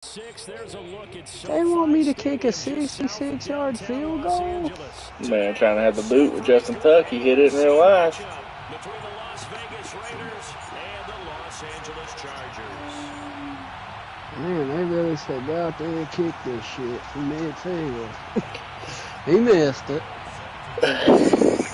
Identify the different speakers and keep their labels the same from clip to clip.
Speaker 1: There's a look at
Speaker 2: They want me to kick a 66-yard field goal?
Speaker 3: Man, trying to have the boot with Justin Tuck. He hit it in real life.
Speaker 1: Between the Las Vegas Raiders and the Los Angeles Chargers.
Speaker 2: Man, they really said, go out there and kick this shit from midfield. He missed it.
Speaker 1: 2 weeks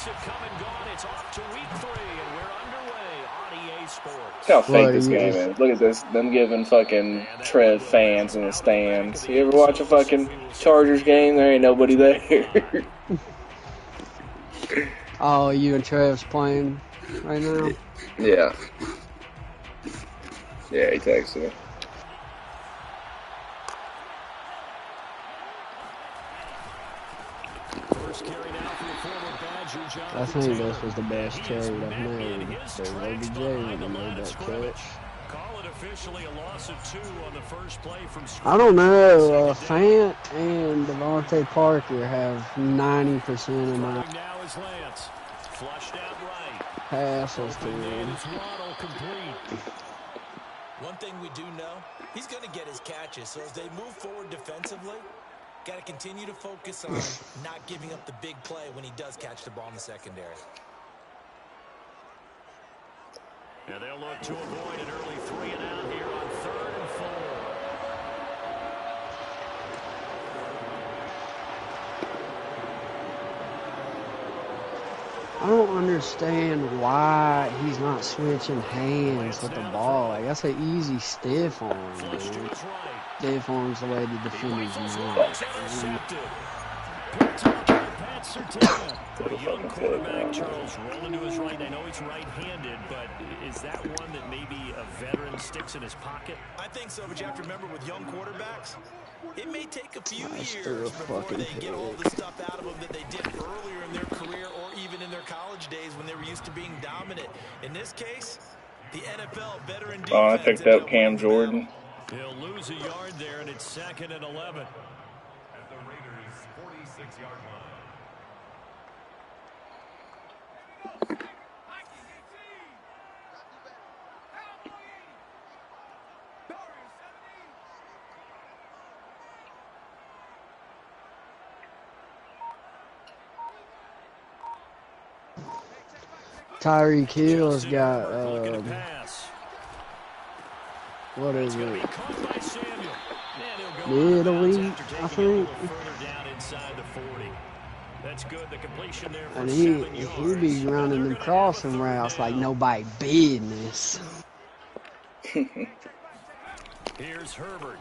Speaker 1: have come and gone. It's off to week 3, and we're underway on EA Sports.
Speaker 3: Look how fake this game is. Look at this. Them giving fucking Trev fans in the stands. You ever watch a fucking Chargers game? There ain't nobody there.
Speaker 2: Oh, you and Trev's playing right now?
Speaker 3: Yeah. Yeah, he texted me.
Speaker 2: I think this was the best trade I've made. There's OBJ when they made that catch. I don't know. Fant and Devontae Parker have 90% of my passes to him.
Speaker 4: One thing we do know, he's going to get his catches. So as they move forward defensively, got to continue to focus on not giving up the big play when he does catch the ball in the secondary.
Speaker 1: Yeah, they'll look to avoid an early 3 and out here on 3rd and 4.
Speaker 2: I don't understand why he's not switching hands with the ball. Like, that's an easy stiff arm, dude. Stiff arm's the way the defenders use it.
Speaker 1: A young quarterback, Charles, rolling to his right. I know he's right-handed, but is that one that maybe a veteran sticks in his pocket?
Speaker 4: I think so, but you have to remember with young quarterbacks, it may take a few years before they get all the stuff out of them that they did earlier in their career or even in their college days when they were used to being dominant. In this case, the NFL veteran defense.
Speaker 3: Oh, I picked up Cam Jordan.
Speaker 1: He'll lose a yard there, and it's 2nd and 11.
Speaker 5: At the Raiders' 46-yard line.
Speaker 2: Tyreek Hill has got, what is it? Mid-elite, I think. And he'll be running them crossing routes like nobody business.
Speaker 1: Here's Herbert.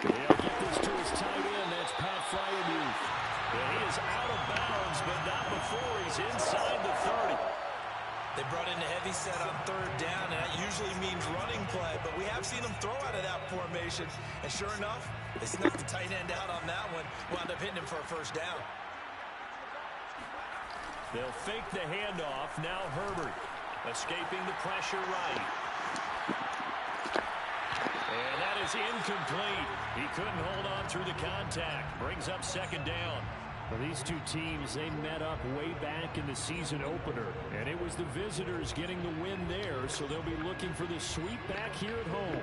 Speaker 1: He'll get this to his tight end. That's Pat Fryermuth. And he is out of bounds, but not before he's inside the 30.
Speaker 4: They brought in a heavy set on 3rd down, and that usually means running play, but we have seen them throw out of that formation. And sure enough, they snuck the tight end out on that one, wound up hitting him for a 1st down.
Speaker 1: They'll fake the handoff. Now Herbert escaping the pressure right. And that is incomplete. He couldn't hold on through the contact. Brings up 2nd down. Well, these two teams, they met up way back in the season opener. And it was the visitors getting the win there, so they'll be looking for the sweep back here at home.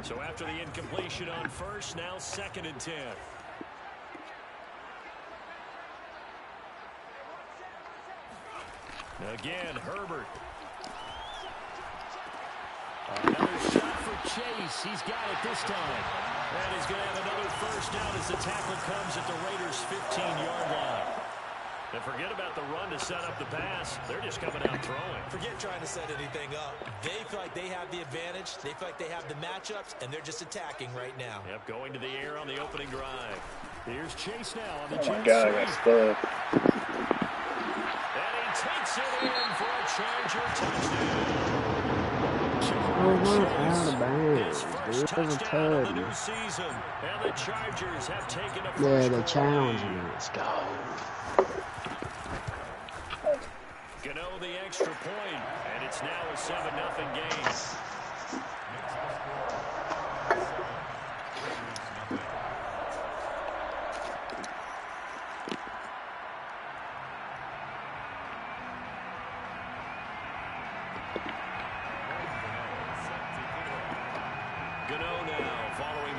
Speaker 1: So after the incompletion on 1st, now 2nd and 10. Again, Herbert. Another shot for Chase. He's got it this time. And he's going to have another 1st down as the tackle comes at the Raiders' 15-yard line. And forget about the run to set up the pass. They're just coming out throwing.
Speaker 4: Forget trying to set anything up. They feel like they have the advantage. They feel like they have the matchups, and they're just attacking right now.
Speaker 1: Yep, going to the air on the opening drive. Here's Chase now on the
Speaker 3: Oh, my God, I got stuck.
Speaker 1: And he takes it in for a Charger touchdown.
Speaker 2: Oh, not out of bounds, dude. It was a touchdown.
Speaker 1: And the Chargers have taken a
Speaker 2: Yeah, they're challenging me. Let's go.
Speaker 1: Gano the extra point, and it's now a 7-0 game.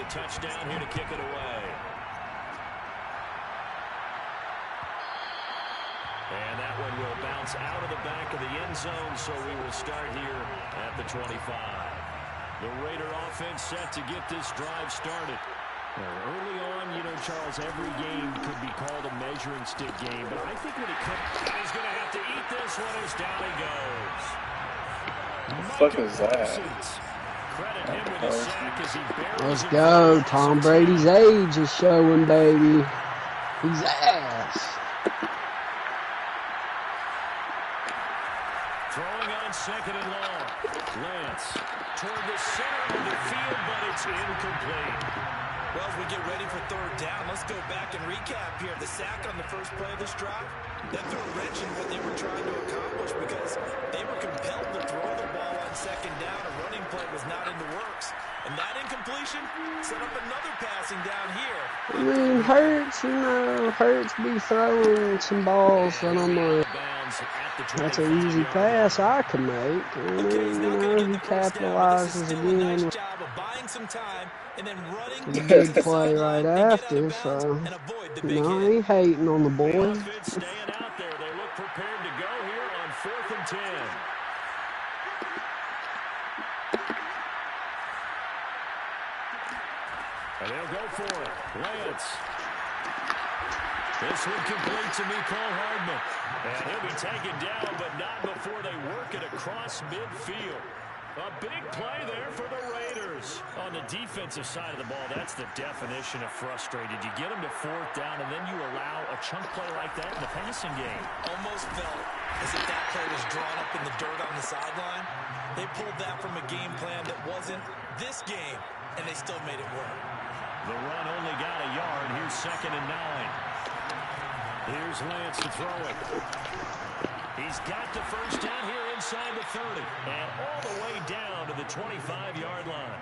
Speaker 1: the touchdown here to kick it away. And that one will bounce out of the back of the end zone, so we will start here at the 25. The Raider offense set to get this drive started. Early on, you know, Charles, every game could be called a measuring stick game, but I think when it comes, he's going to have to eat this one as down he goes.
Speaker 3: What the fuck is that?
Speaker 1: Credit him with a sack as he barrels.
Speaker 2: Let's go. Tom Brady's age is showing, baby. He's ass.
Speaker 1: Throwing on second and long. Lance toward the center of the field, but it's incomplete.
Speaker 4: Well, as we get ready for third down, let's go back and recap here. The sack on the first play of this drive, that threw a wrench in what they were trying to accomplish because they were compelled to throw the ball on second down. A running play was not in the works. And that incompletion set up another passing down here.
Speaker 2: I mean, Hurts, you know, Hurts be throwing some balls, and I'm like, that's an easy pass I can make. And then, you know, he capitalizes again with the big play right after, so, you know, I ain't hating on the boy.
Speaker 1: Staying out there. They look prepared to go here on 4th and 10. And they'll go for it. Lance. This one complete to Mecole Hardman. And he'll be taken down, but not before they work it across midfield. A big play there for the Raiders. On the defensive side of the ball, that's the definition of frustrated. You get them to 4th down, and then you allow a chunk play like that in the passing game.
Speaker 4: Almost felt as if that play was drawn up in the dirt on the sideline. They pulled that from a game plan that wasn't this game, and they still made it work.
Speaker 1: The run only got a yard. Here's 2nd and 9. Here's Lance to throw it. He's got the first down here inside the 30. And all the way down to the 25-yard line.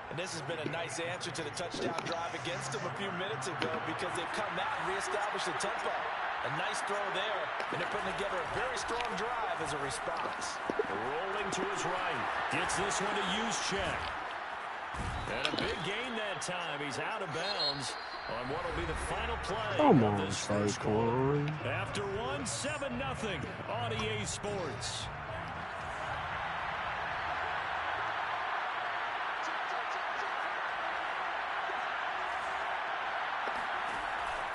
Speaker 4: And this has been a nice answer to the touchdown drive against them a few minutes ago because they've come out and reestablished the tempo. A nice throw there, and they're putting together a very strong drive as a response.
Speaker 1: Rolling to his right. Gets this one to Juszczyk. And a big gain that time. He's out of bounds on what will be the final play of this first quarter. After one, 7-0 on EA Sports.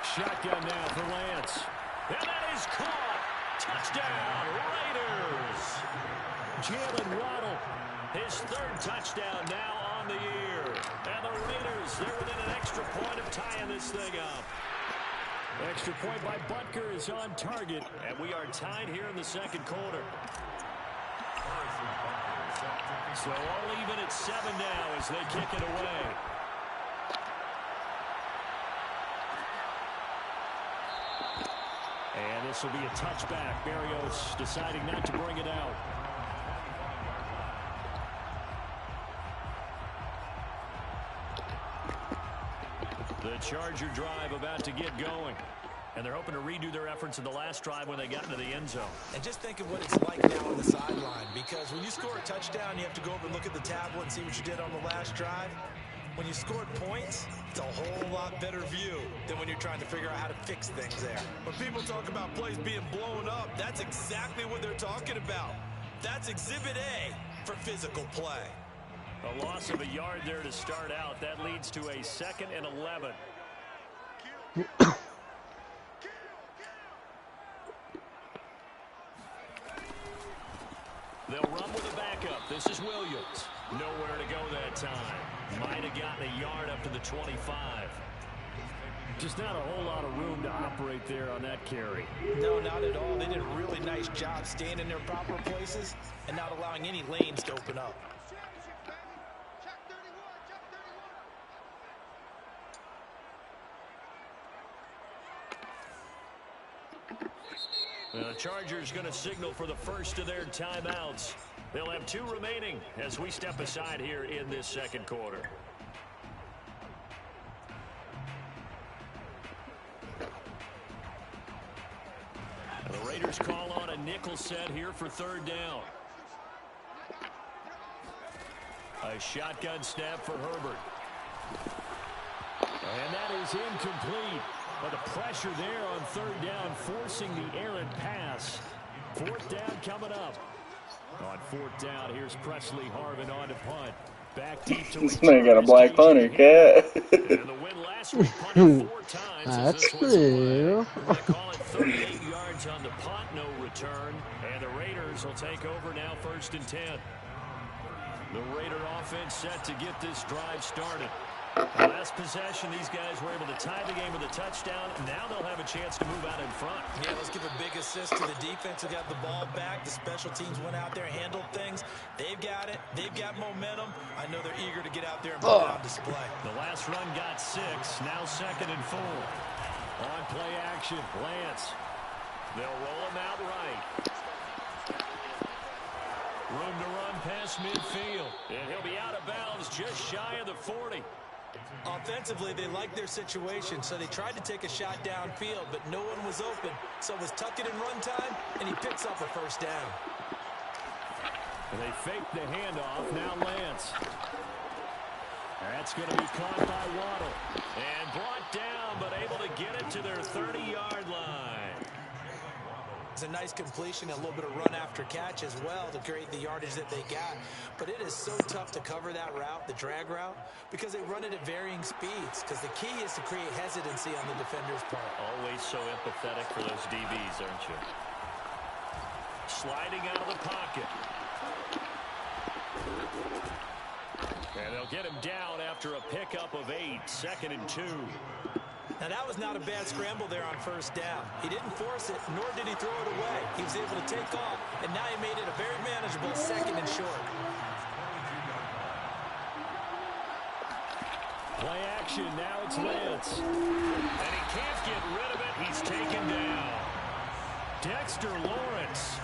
Speaker 1: Shotgun now for Lance. And that is caught. Touchdown, Raiders. Jalen Waddle, his 3rd touchdown now on the year. And the Raiders, they're within an extra point of tying this thing up. Extra point by Butker is on target. And we are tied here in the second quarter. So all even at 7 now as they kick it away. And this will be a touchback. Berrios deciding not to bring it out. The Charger drive about to get going. And they're hoping to redo their efforts in the last drive when they got into the end zone.
Speaker 4: And just think of what it's like now on the sideline. Because when you score a touchdown, you have to go over and look at the tablet and see what you did on the last drive. When you scored points, it's a whole lot better view than when you're trying to figure out how to fix things there. When people talk about plays being blown up, that's exactly what they're talking about. That's Exhibit A for physical play.
Speaker 1: A loss of a yard there to start out. That leads to a 2nd and 11. They'll run with a backup. This is Williams. Nowhere to go that time. Might have gotten a yard up to the 25. Just not a whole lot of room to operate there on that carry.
Speaker 4: No, not at all. They did a really nice job staying in their proper places and not allowing any lanes to open up.
Speaker 1: The Chargers going to signal for the first of their timeouts. They'll have 2 remaining as we step aside here in this second quarter. The Raiders call on a nickel set here for 3rd down. A shotgun snap for Herbert. And that is incomplete. But the pressure there on third down, forcing the errant pass. Fourth down coming up. On fourth down, here's Presley Harvin on to punt. Back deep to
Speaker 3: this man got a black punter, cat.
Speaker 1: And the win last week, punted 4 times.
Speaker 2: That's
Speaker 1: this was
Speaker 2: new.
Speaker 1: They call it 38 yards on the punt, no return. And the Raiders will take over now, 1st and 10. The Raider offense set to get this drive started. Last possession, these guys were able to tie the game with a touchdown. Now they'll have a chance to move out in front.
Speaker 4: Yeah, let's give a big assist to the defense who got the ball back. The special teams went out there, handled things. They've got it. They've got momentum. I know they're eager to get out there and put it on display.
Speaker 1: The last run got 6. Now 2nd and 4. On play action, Lance. They'll roll him out right. Room to run past midfield. And he'll be out of bounds just shy of the 40.
Speaker 4: Offensively, they liked their situation, so they tried to take a shot downfield, but no one was open. So it was tuck it and run time, and he picks up a 1st down.
Speaker 1: And they fake the handoff. Now Lance. That's going to be caught by Waddle. And brought down, but able to get it to their 30-yard line.
Speaker 4: It's a nice completion, a little bit of run after catch as well to create the yardage that they got. But it is so tough to cover that route, the drag route, because they run it at varying speeds. Because the key is to create hesitancy on the defender's part.
Speaker 1: Always so empathetic for those DBs, aren't you? Sliding out of the pocket. And they'll get him down after a pickup of 8. 2nd and 2.
Speaker 4: Now, that was not a bad scramble there on 1st down. He didn't force it, nor did he throw it away. He was able to take off, and now he made it a very manageable 2nd and short.
Speaker 1: Play action, now it's Lance. And he can't get rid of it. He's taken down. Dexter Lawrence.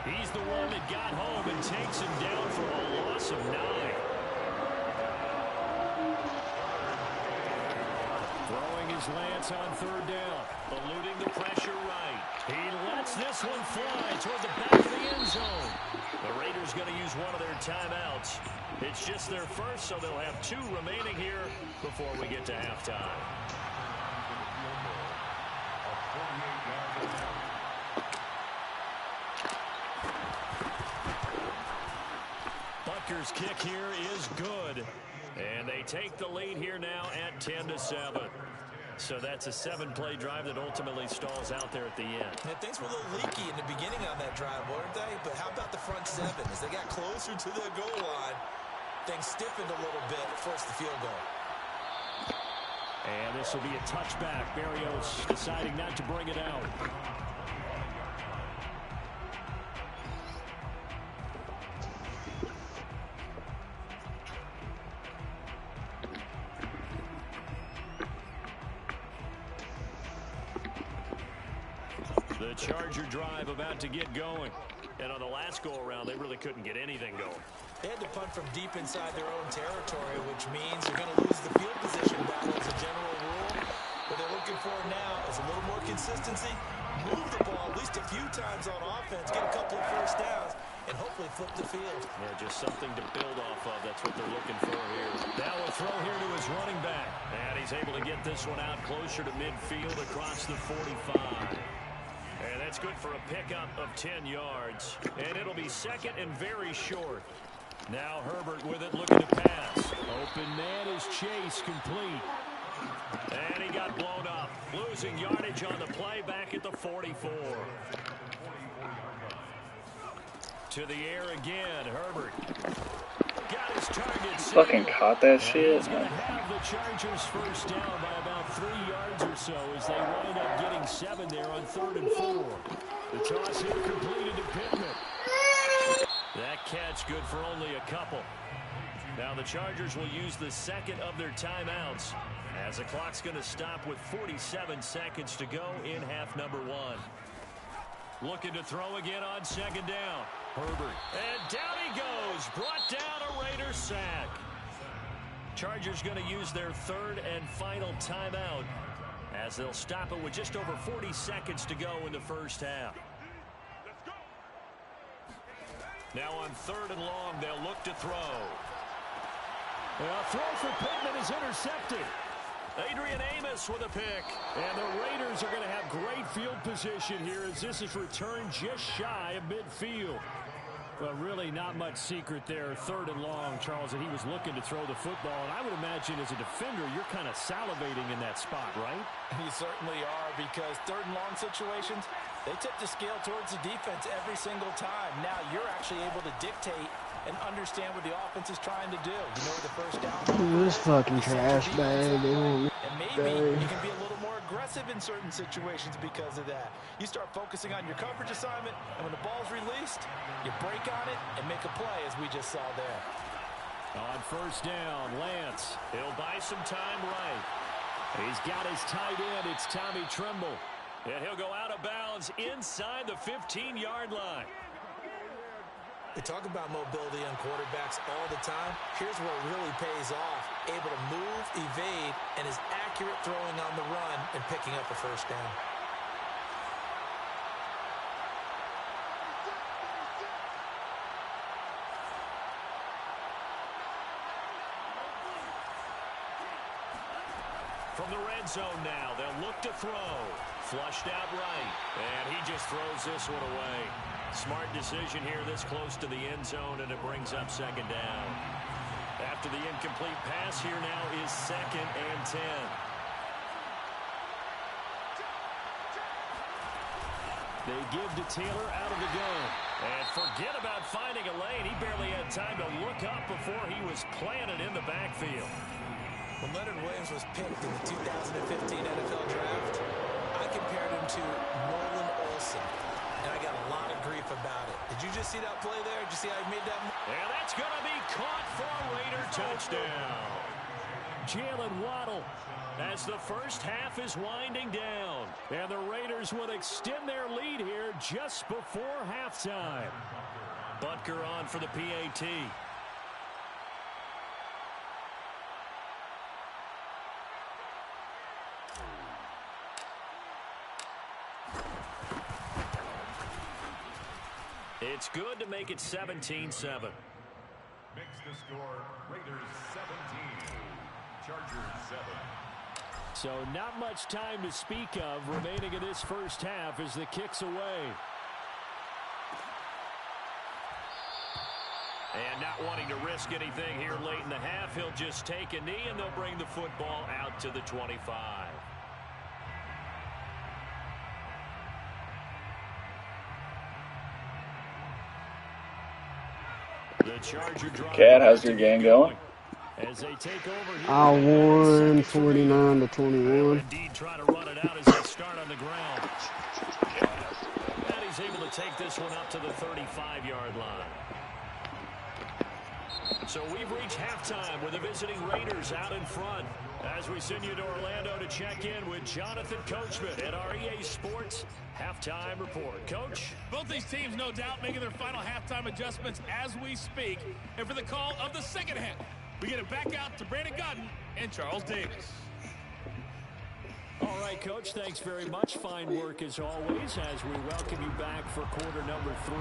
Speaker 1: He's the one that got home and takes him down for a loss of 9. Throwing his Lance on 3rd down. Eluding the pressure right. He lets this one fly toward the back of the end zone. The Raiders going to use one of their timeouts. It's just their first, so they'll have 2 remaining here before we get to halftime. Butker's kick here is good. And they take the lead here now at 10-7. So that's a 7-play drive that ultimately stalls out there at the end.
Speaker 4: Yeah, things were a little leaky in the beginning on that drive, weren't they? But how about the front 7? As they got closer to the goal line, things stiffened a little bit, forced the field goal.
Speaker 1: And this will be a touchback. Berrios deciding not to bring it out. The Charger drive about to get going. And on the last go-around, they really couldn't get anything going.
Speaker 4: They had to punt from deep inside their own territory, which means they're going to lose the field position battle as a general rule. What they're looking for now is a little more consistency, move the ball at least a few times on offense, get a couple of 1st downs, and hopefully flip the field.
Speaker 1: Yeah, just something to build off of. That's what they're looking for here. Now a throw here to his running back. And he's able to get this one out closer to midfield across the 45. And that's good for a pickup of 10 yards. And it'll be 2nd and very short. Now Herbert with it, looking to pass. Open man is Chase, complete. And he got blown up. Losing yardage on the play back at the 44. To the air again, Herbert. Got his target.
Speaker 3: Fucking caught that shit.
Speaker 1: He's going to have the Chargers 1st down by about 3 yards or so as they wind up getting 7 there on 3rd and 4. The toss here completed to Pittman. That catch good for only a couple. Now the Chargers will use the 2nd of their timeouts as the clock's going to stop with 47 seconds to go in half number 1. Looking to throw again on 2nd down. Herbert. And down he goes. Brought down a Raider sack. Chargers going to use their 3rd and final timeout as they'll stop it with just over 40 seconds to go in the 1st half. Now on 3rd and long, they'll look to throw. A throw for Pittman is intercepted. Adrian Amos with a pick. And the Raiders are going to have great field position here as this is returned just shy of midfield. Well, really not much secret there. 3rd and long, Charles, that he was looking to throw the football. And I would imagine as a defender, you're kind of salivating in that spot, right?
Speaker 4: You certainly are, because 3rd and long situations, they tip the scale towards the defense every single time. Now you're actually able to dictate and understand what the offense is trying to do. You know where the first down
Speaker 2: This fucking trash bag.
Speaker 4: and maybe you can be a little more aggressive in certain situations because of that. You start focusing on your coverage assignment, and when the ball's released, you break on it and make a play, as we just saw there.
Speaker 1: On first down, Lance. He'll buy some time right. He's got his tight end. It's Tommy Tremble. And he'll go out of bounds inside the 15-yard line.
Speaker 4: We talk about mobility on quarterbacks all the time. Here's where it really pays off. Able to move, evade, and is accurate throwing on the run and picking up a first down.
Speaker 1: From the red zone now, they'll look to throw. Flushed out right, and he just throws this one away. Smart decision here this close to the end zone, and it brings up 2nd down. After the incomplete pass, here now is 2nd and 10. They give to Taylor out of the gun. And forget about finding a lane. He barely had time to look up before he was planted in the backfield.
Speaker 4: When Leonard Williams was picked in the 2015 NFL Draft, I compared him to Nolan Olson, and I got a lot of grief about it. Did you just see that play there? Did you see how he made that?
Speaker 1: And that's going to be caught for a Raider touchdown. Jalen Waddle, as the first half is winding down. And the Raiders would extend their lead here just before halftime. Butker on for the PAT. It's good to make it 17-7.
Speaker 5: Makes the score Raiders 17, Chargers 7.
Speaker 1: So not much time to speak of remaining in this first half as the kick's away. And not wanting to risk anything here late in the half, he'll just take a knee and they'll bring the football out to the 25.
Speaker 3: Cat, how's your game going?
Speaker 1: As they take over here,
Speaker 2: I won 49-21.
Speaker 1: Indeed, try to run it out as they start on the ground. And he's able to take this one up to the 35-yard line. So we've reached halftime with the visiting Raiders out in front. As we send you to Orlando to check in with Jonathan Coachman at our EA Sports Halftime Report. Coach?
Speaker 6: Both these teams, no doubt, making their final halftime adjustments as we speak. And for the call of the second half, we get it back out to Brandon Godden and Charles Davis.
Speaker 1: All right, Coach, thanks very much. Fine work as always as we welcome you back for quarter number 3.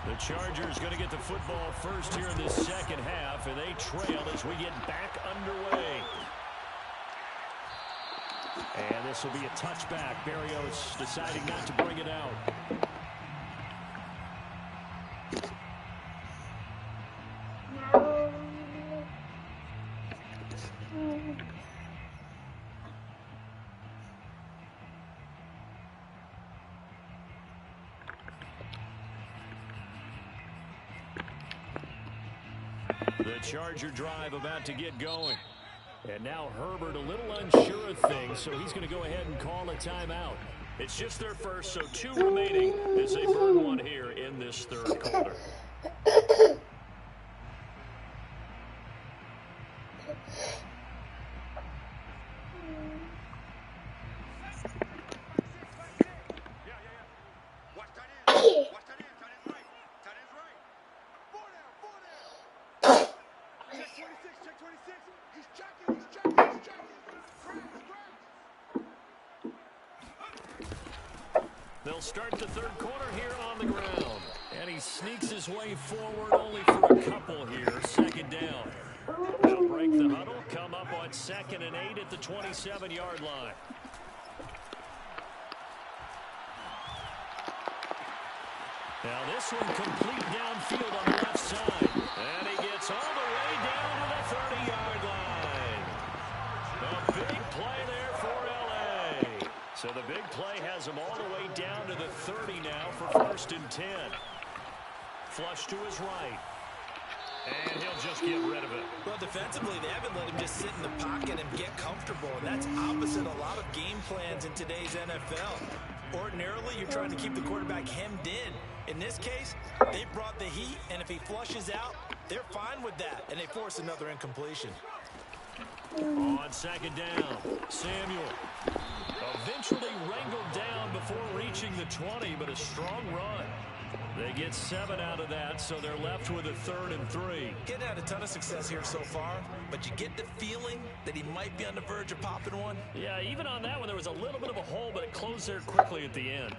Speaker 1: The Chargers going to get the football first here in this second half, and they trail as we get back underway. And this will be a touchback. Berrios deciding not to bring it out. The Charger drive about to get going. And now Herbert a little unsure of things, so he's going to go ahead and call a timeout. It's just their first, so 2 remaining as they burn one here in this third quarter. They'll start the third quarter here on the ground. And he sneaks his way forward only for a couple here. 2nd down. 27-yard line. Now this one complete downfield on the left side. And he gets all the way down to the 30-yard line. A big play there for L.A. So the big play has him all the way down to the 30 now for 1st and 10. Flush to his right. And he'll just get rid of it.
Speaker 4: Well, defensively, they haven't let him just sit in the pocket and get comfortable. And that's opposite a lot of game plans in today's NFL. Ordinarily, you're trying to keep the quarterback hemmed in. In this case, they brought the heat, and if he flushes out, they're fine with that, and they force another incompletion.
Speaker 1: On 2nd down, Samuel eventually wrangled down before reaching the 20, but a strong run. They get 7 out of that, so they're left with a 3rd and 3.
Speaker 4: Getting had a ton of success here so far, but you get the feeling that he might be on the verge of popping one.
Speaker 1: Yeah, even on that one, there was a little bit of a hole, but it closed there quickly at the end.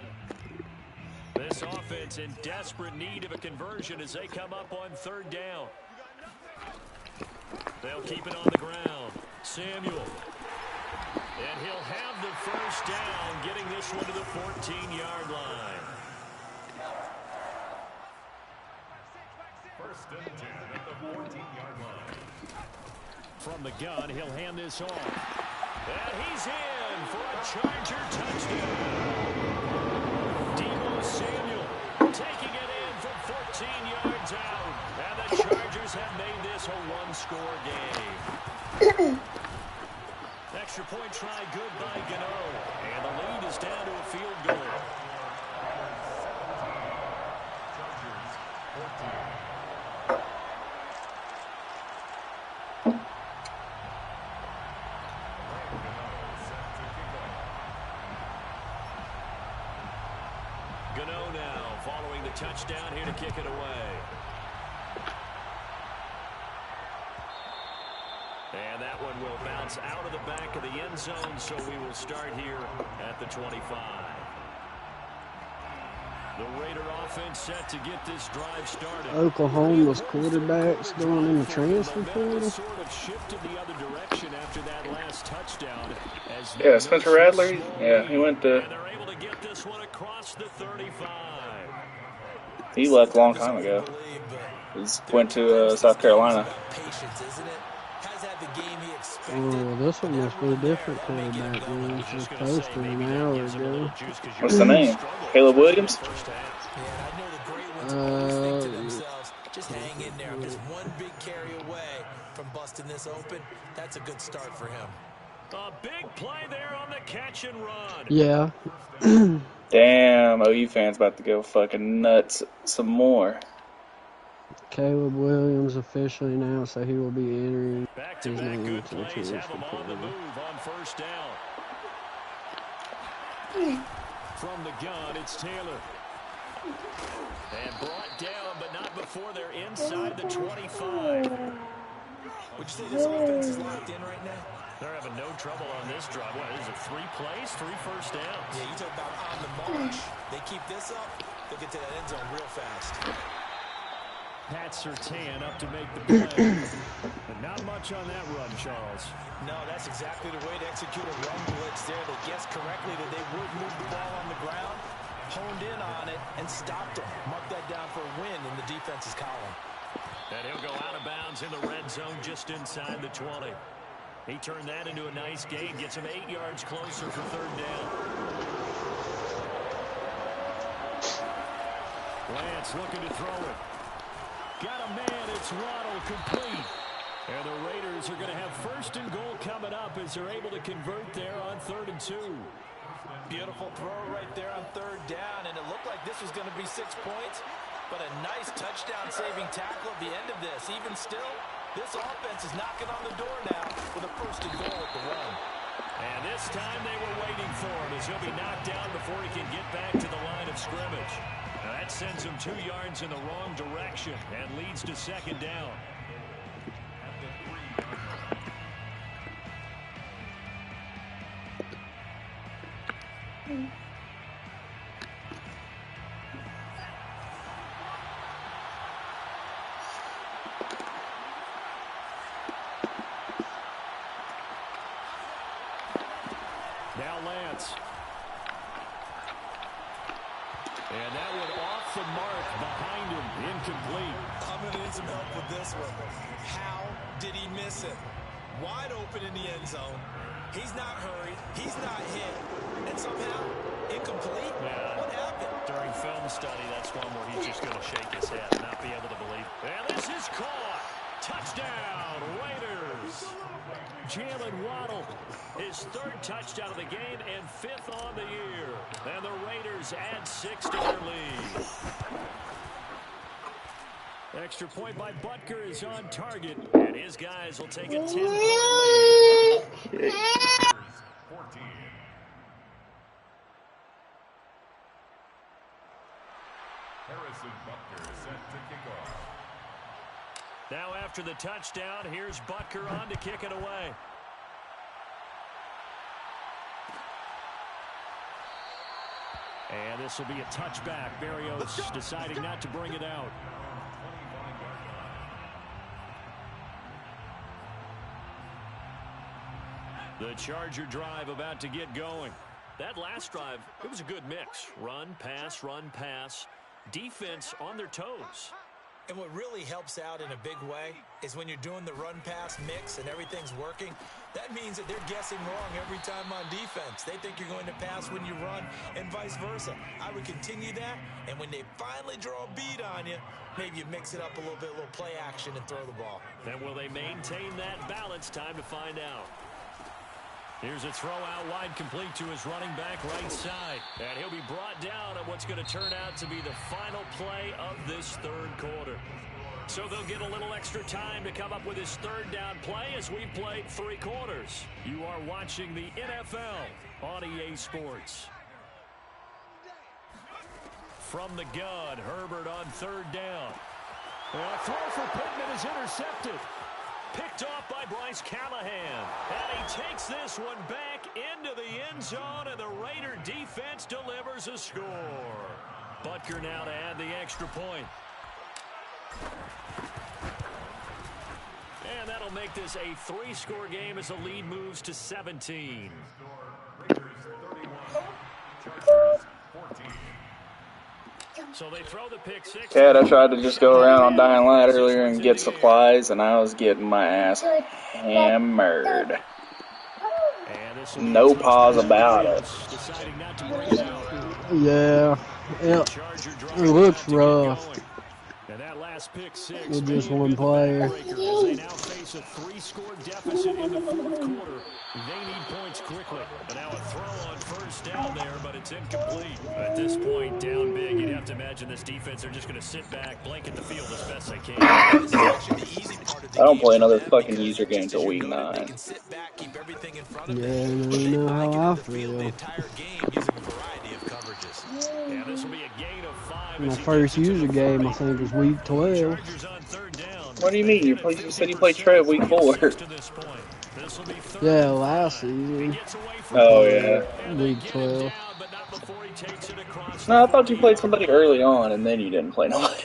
Speaker 1: This offense in desperate need of a conversion as they come up on 3rd down. They'll keep it on the ground. Samuel. And he'll have the 1st down, getting this one to the 14-yard line.
Speaker 5: 1st and 10 at the 14-yard line.
Speaker 1: From the gun, he'll hand this off. And he's in for a Charger touchdown. Samuel taking it in from 14 yards out. And the Chargers have made this a one-score game. Extra point try good by Gano. And the lead is down to a field goal.
Speaker 5: Chargers 14.
Speaker 1: Gano now following the touchdown here to kick it away. And that one will bounce out of the back of the end zone, so we will start here at the 25. The Raider offense set to get this drive started.
Speaker 2: Oklahoma's quarterbacks going in the transfer portal.
Speaker 1: Sort of shifted the other direction after that last touchdown.
Speaker 3: Yeah, Spencer Rattler. Yeah, he went to.
Speaker 1: And they're able to get this one across the 35.
Speaker 3: He left a long time ago. He went to South Carolina.
Speaker 2: Oh, this one must be a different quarterback than he was posted an hour ago.
Speaker 3: What's the name? Caleb Williams?
Speaker 4: Just hang in there. I'm just one big carry away from busting this open. That's a good start for him.
Speaker 1: A big play there on the catch and run.
Speaker 2: Yeah.
Speaker 3: Damn, OU fans about to go fucking nuts some more.
Speaker 2: Caleb Williams officially announced that he will be entering
Speaker 1: Back-to-back good plays have him on the move on 1st down. From the gun, it's Taylor. And brought down, but not before they're inside the 25.
Speaker 4: Would you say this offense is locked in right now?
Speaker 1: They're having no trouble on this drive. What is it, 3 plays, 3 first downs?
Speaker 4: Yeah, you talk about on the march. They keep this up, they'll get to that end zone real fast.
Speaker 1: Pat Surtain up to make the play. But not much on that run, Charles.
Speaker 4: No, that's exactly the way to execute a run blitz there. They guessed correctly that they would move the ball on the ground, honed in on it, and stopped them. Mark that down for a win in the defense's column.
Speaker 1: And he'll go out of bounds in the red zone just inside the 20. He turned that into a nice gain, gets him 8 yards closer for 3rd down. Lance looking to throw it. Got a man, it's Waddle, complete. And the Raiders are going to have 1st and goal coming up as they're able to convert there on 3rd and 2.
Speaker 4: Beautiful throw right there on 3rd down, and it looked like this was going to be 6 points, but a nice touchdown-saving tackle at the end of this. Even still, this offense is knocking on the door now with a 1st and goal at the run.
Speaker 1: And this time they were waiting for him as he'll be knocked down before he can get back to the line of scrimmage. Now that sends him 2 yards in the wrong direction and leads to 2nd down. defense. And that one off the mark behind him. Incomplete.
Speaker 4: I'm going to need some help with this one. How did he miss it? Wide open in the end zone. He's not hurried. He's not hit. And somehow, incomplete?
Speaker 1: Yeah.
Speaker 4: What happened?
Speaker 1: During film study, that's one where he's just going to shake his head and not be able to believe. And this is caught. Touchdown, Raiders. Jalen Waddle, his 3rd touchdown of the game and 5th on the year. And the Raiders add 6 to their lead. Extra point by Butker is on target, and his guys will take a 10-point lead.
Speaker 5: 14. Harrison Butker set to kick off.
Speaker 1: Now after the touchdown, here's Butker on to kick it away. And this will be a touchback. Berrios deciding not to bring it out. The Charger drive about to get going. That last drive, it was a good mix. Run, pass, defense on their toes.
Speaker 4: And what really helps out in a big way is when you're doing the run-pass mix and everything's working, that means that they're guessing wrong every time on defense. They think you're going to pass when you run and vice versa. I would continue that, and when they finally draw a bead on you, maybe you mix it up a little bit, a little play action and throw the ball.
Speaker 1: And will they maintain that balance? Time to find out. Here's a throw out wide, complete to his running back right side. And he'll be brought down at what's going to turn out to be the final play of this 3rd quarter. So they'll get a little extra time to come up with his 3rd down play as we've played 3 quarters. You are watching the NFL on EA Sports. From the gun, Herbert on 3rd down. A throw for Pittman is intercepted. Picked off by Bryce Callahan. And he takes this one back into the end zone, and the Raider defense delivers a score. Butker now to add the extra point. And that'll make this a 3-score game as the lead moves to 17.
Speaker 5: Raiders 31, Chargers 14.
Speaker 1: So they throw the pick 6.
Speaker 3: Cat, I tried to just go around on Dying Light earlier and get supplies, and I was getting my ass hammered. No pause about it.
Speaker 2: Yeah, it looks rough.
Speaker 1: And that last pick 6
Speaker 2: with just one player.
Speaker 1: They now face a 3-score deficit in the 4th quarter. They need points quickly. And now a throw on 1st down there, but it's incomplete. At this point, down big, you'd have to imagine this defense are just going to sit back, blanket the field as best they can.
Speaker 3: I don't play another fucking user game till week 9.
Speaker 2: Yeah, you know how I feel.
Speaker 1: And this will be a gain of 5.
Speaker 2: My first user game, I think, was week 12.
Speaker 3: What do you mean? You said you played Trev week 4.
Speaker 2: Yeah, last season.
Speaker 3: Oh, yeah.
Speaker 2: Week 12.
Speaker 3: No, I thought you played somebody early on, and then you didn't play nobody.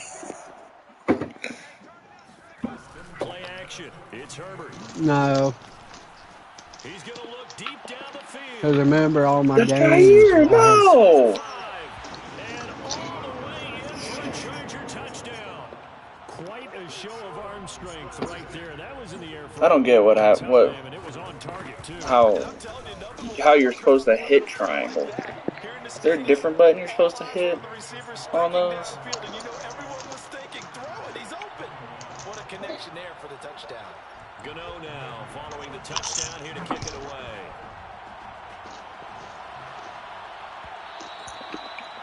Speaker 1: Play action. It's Herbert.
Speaker 2: No.
Speaker 1: He's going to look deep down the field.
Speaker 2: Because remember all my
Speaker 3: This
Speaker 2: games.
Speaker 3: guy here, no!
Speaker 1: And all the way in for a Charger touchdown. Quite a show of arm strength right there. That was in the air.
Speaker 3: I don't get what how you're supposed to hit triangle. Is there a different button you're supposed to hit on those?
Speaker 4: What a connection there for the touchdown.
Speaker 1: Gano now following the touchdown here to kick it away.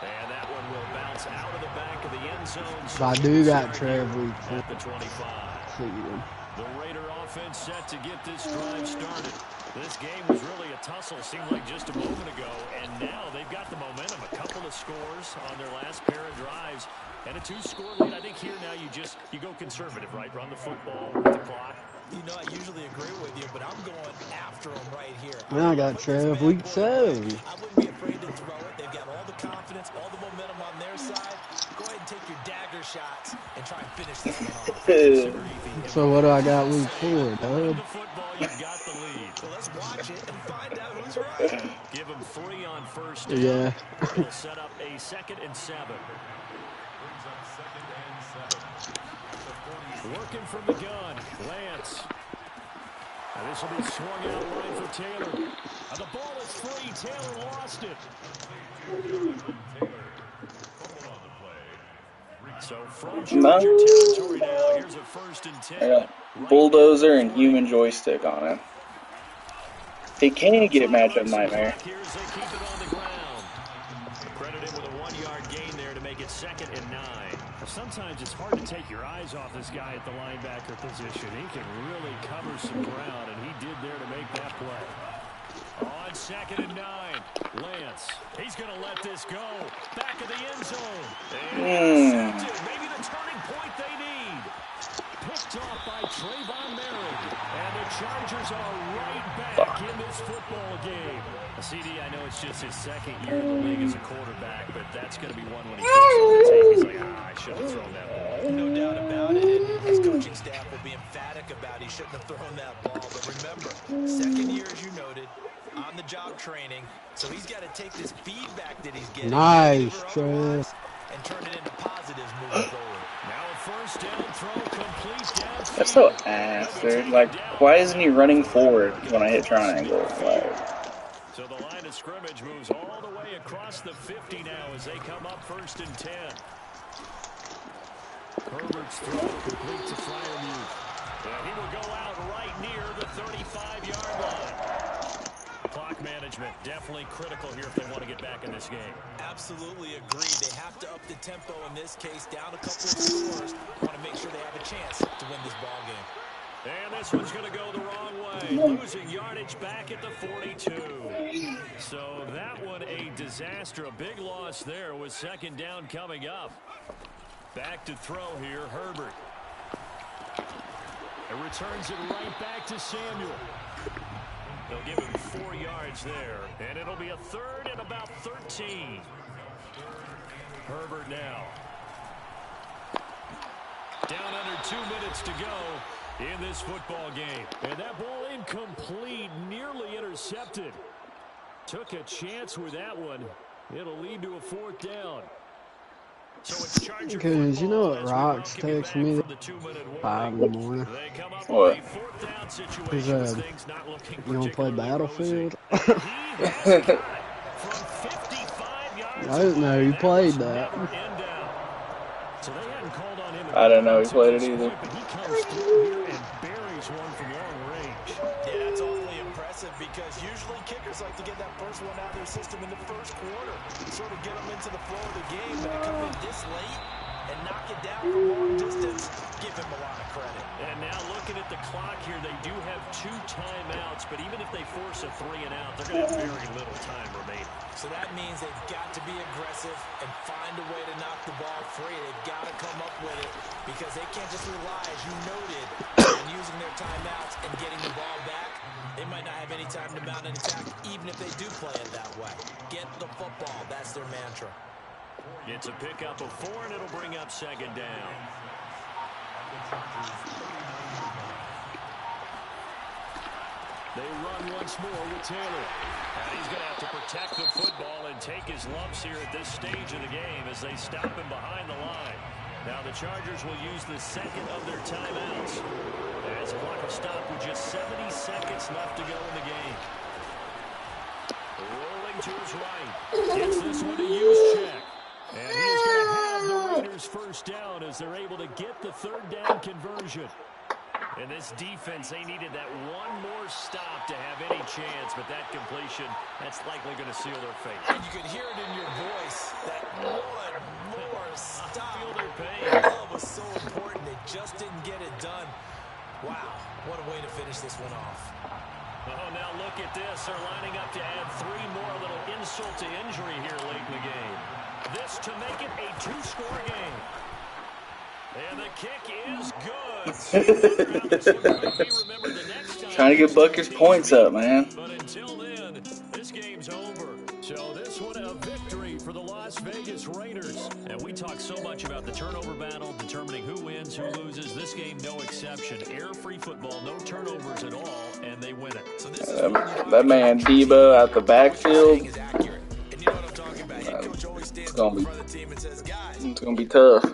Speaker 1: And that one will bounce out of the back of the end zone.
Speaker 2: So I do got Trev week 4.
Speaker 1: At the 25. The Raider offense set to get this drive started. This game was really a tussle, seemed like just a moment ago, and now they've got the momentum. A couple of scores on their last pair of drives, and a 2-score lead. I think here now you go conservative, right? Run the football with the clock.
Speaker 4: You know, I usually agree with you, but I'm going after them right here.
Speaker 2: I got Trev week 7.
Speaker 4: I wouldn't be afraid to throw it. They've got all the confidence, all the momentum on their side. Go ahead and take your dagger shots and try and finish this one off.
Speaker 2: So what do I got week 4, bud?
Speaker 1: The football, you've got the lead.
Speaker 4: Well, let's watch it and find out who's
Speaker 1: Give him 3 on first down.
Speaker 2: Yeah.
Speaker 1: It'll set up a 2nd and 7. Working from the gun, Lance. And this will be swung out wide for Taylor. And the ball is free. Taylor lost it. So from Charger territory now, here's a 1st and 10.
Speaker 3: I got bulldozer and human joystick on it. He can't get matchup nightmare.
Speaker 1: Credit him with a 1-yard gain there to make it 2nd and 9. Sometimes it's hard to take your eyes off this guy at the linebacker position. He can really cover some ground, and he did there to make that play. On 2nd and 9, Lance. He's going to let this go. Back of the end zone. And maybe the turning point they need. Picked off by Trayvon Merritt. And the Chargers are right back in this football game. CD, I know it's just his 2nd year in the league as a quarterback, but that's going to be one when he picks on the tape. He's like, I should have thrown that ball.
Speaker 4: No doubt about it. His coaching staff will be emphatic about he shouldn't have thrown that ball. But remember, 2nd year, as you noted, on-the-job training. So he's got to take this feedback that he's getting.
Speaker 2: Nice, Trev.
Speaker 4: And turn it into positives moving forward.
Speaker 1: Now a 1st down throw complete downfield.
Speaker 3: That's so ass, dude. Like, why isn't he running forward when I hit triangle? Like,
Speaker 1: so the line of scrimmage moves all the way across the 50 now as they come up 1st and 10. Herbert's throw complete to Freiermuth. And he will go out right near the 35-yard line. Clock management definitely critical here if they want to get back in this game.
Speaker 4: Absolutely agreed. They have to up the tempo in this case, down a couple of scores. Want to make sure they have a chance to win this ball game.
Speaker 1: And this one's going to go the wrong way. Losing yardage back at the 42. So that one a disaster. A big loss there with 2nd down coming up. Back to throw here, Herbert. It returns it right back to Samuel. They'll give him 4 yards there. And it'll be a 3rd and about 13. Herbert now. Down under 2 minutes to go in this football game. And that ball incomplete, nearly intercepted. Took a chance with that one. It'll lead to a 4th down. So it's Charger
Speaker 2: Because you know what Rox texted me at 5 in the morning?
Speaker 3: what?
Speaker 2: He said, you don't play Battlefield? I didn't know you played that.
Speaker 3: I didn't know he played it either.
Speaker 4: Yeah, that's awfully impressive because usually kickers like to get that first one out of their system in the 1st quarter. Sort of get them into the flow of the game, but to come in this late and knock it down from long distance, give him a lot of credit.
Speaker 1: And now looking at the clock here, they do have 2 timeouts, but even if they force a 3 and out, they're going to have very little time remaining.
Speaker 4: So that means they've got to be aggressive and find a way to knock the ball free. They've got to come up with it because they can't just rely, as you noted, on using their timeouts and getting the ball back. They might not have any time to mount an attack, even if they do play it that way. Get the football. That's their mantra.
Speaker 1: It's a pickup of 4, and it'll bring up 2nd down. They run once more with Taylor. And he's going to have to protect the football and take his lumps here at this stage of the game as they stop him behind the line. Now the Chargers will use the 2nd of their timeouts as the clock will stop with just 70 seconds left to go in the game. Rolling to his right. Gets this one to Juszczyk. And he's going to have the Raiders 1st down as they're able to get the 3rd down conversion. And this defense, they needed that one more stop to have any chance, but that completion, that's likely going to seal their fate.
Speaker 4: And you could hear it in your voice, that one more stop.
Speaker 1: Feel their pain.
Speaker 4: That was so important. They just didn't get it done. Wow, what a way to finish this one off.
Speaker 1: Oh, now look at this. They're lining up to add 3 more, a little insult to injury here late in the game. This to make it a 2-score game. And the kick is good.
Speaker 3: Trying to get Bucker's points up, man.
Speaker 1: But until then, this game's over. So this one a victory for the Las Vegas Raiders. And we talk so much about the turnover battle, determining who wins, who loses. This game, no exception. Air-free football, no turnovers at all, and they win it. So this is
Speaker 3: that man Debo out the backfield. It's gonna be tough.